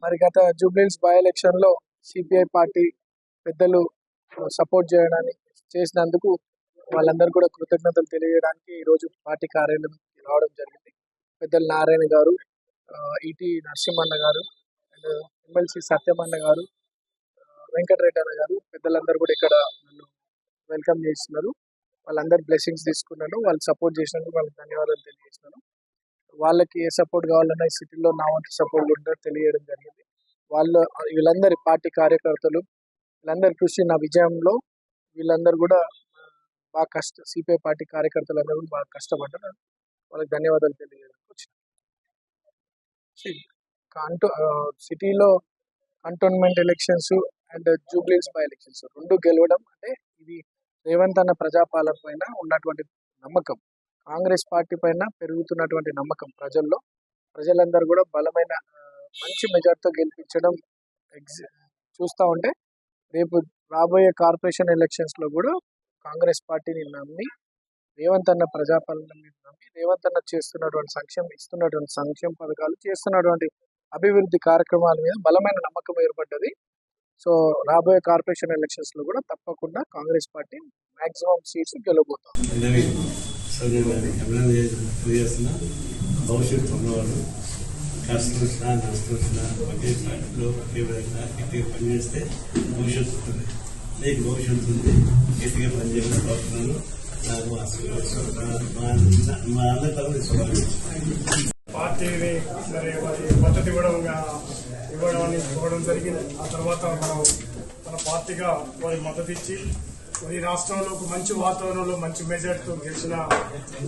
మరి గత Jubilee Hills by election లో సిపిఐ పార్టీ పెద్దలు సపోర్ట్ చేసినందుకు వాళ్ళందరూ కూడా కృతజ్ఞతలు తెలియజేయడానికి ఈ రోజు పార్టీ కార్యాలయం రావడం జరిగింది. పెద్దలు నారాయణ గారు, ఈటీ నరసింహన్న గారు, అండ్ ఎమ్మెల్సీ సత్యమన్న గారు, వెంకటరెడ్డి అన్న గారు, పెద్దలందరూ కూడా ఇక్కడ నన్ను వెల్కమ్ చేస్తున్నారు. వాళ్ళందరూ బ్లెస్సింగ్స్ తీసుకున్నాను. వాళ్ళు సపోర్ట్ చేసినందుకు వాళ్ళకి ధన్యవాదాలు తెలియజేస్తున్నాను. వాళ్ళకి ఏ సపోర్ట్ కావాలన్నా ఈ సిటీలో నా వంతు సపోర్ట్ కూడా తెలియడం జరిగింది. వీళ్ళందరి పార్టీ కార్యకర్తలు వీళ్ళందరి కృషి నా విజయంలో వీళ్ళందరూ కూడా బాగా సిపిఐ పార్టీ కార్యకర్తలు అందరూ బాగా కష్టపడ్డారు. వాళ్ళకి ధన్యవాదాలు తెలియజేయడానికి వచ్చిన సిటీలో cantonment elections and Jubilee Hills by elections రెండు గెలవడం అంటే ఇది రేవంత్ అన్న ప్రజాపాలన పైన ఉన్నటువంటి నమ్మకం, కాంగ్రెస్ పార్టీ పైన పెరుగుతున్నటువంటి నమ్మకం ప్రజలందరూ కూడా బలమైన మంచి మెజార్టీతో గెలిపించడం చూస్తూ ఉంటే రేపు రాబోయే కార్పొరేషన్ ఎలక్షన్స్ లో కూడా కాంగ్రెస్ పార్టీని నమ్మి రేవంత్ అన్న ప్రజాపాలన మీద నమ్మి రేవంత్ అన్న ఇస్తున్నటువంటి సంక్షేమ పథకాలు చేస్తున్నటువంటి అభివృద్ధి కార్యక్రమాల మీద బలమైన నమ్మకం ఏర్పడ్డది. సో రాబోయే కార్పొరేషన్ ఎలక్షన్స్ లో కూడా తప్పకుండా కాంగ్రెస్ పార్టీ మాక్సిమం సీట్స్ గెలవబోతాం. కష్టం వచ్చినా నష్టం వచ్చినా ఒకే పార్టీలో ఒకే విధంగా గట్టిగా పనిచేస్తే భవిష్యత్తు ఉంటుంది. నీకు భవిష్యత్తు ఉంది, గట్టిగా పనిచేయాలని కోరుతున్నాను. నాకు మా అన్న తరఫు పార్టీని మరి మద్దతు ఇవ్వడం జరిగింది. ఆ తర్వాత మనం మన పార్టీగా వారి మద్దతు ఇచ్చి ఈ రాష్ట్రంలో ఒక మంచి వాతావరణంలో మంచి మెజార్టీతో గెలిచిన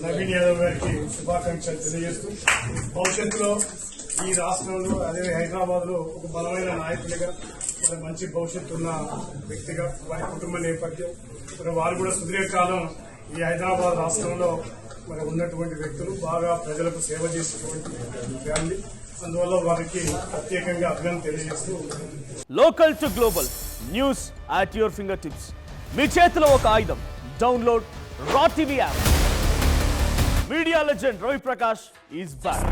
నవీన్ యాదవ్ గారికి శుభాకాంక్షలు తెలియజేస్తూ భవిష్యత్తులో ఈ రాష్ట్రంలో అదే హైదరాబాద్ లో ఒక బలమైన నాయకుడిగా మంచి భవిష్యత్తు ఉన్న వ్యక్తిగా వారి కుటుంబ నేపథ్యం వారు కూడా సుదీర్ఘకాలం ఈ హైదరాబాద్ రాష్ట్రంలో మరి ఉన్నటువంటి వ్యక్తులు బాగా ప్రజలకు సేవ చేసేటువంటి ఫ్యామిలీ, అందువల్ల వారికి ప్రత్యేకంగా అభినందన తెలియజేస్తూ local to global news at your fingertips. మీ చేతిలో ఒక ఆయుధం. Download raw TV app. Media legend Ravi Prakash is back.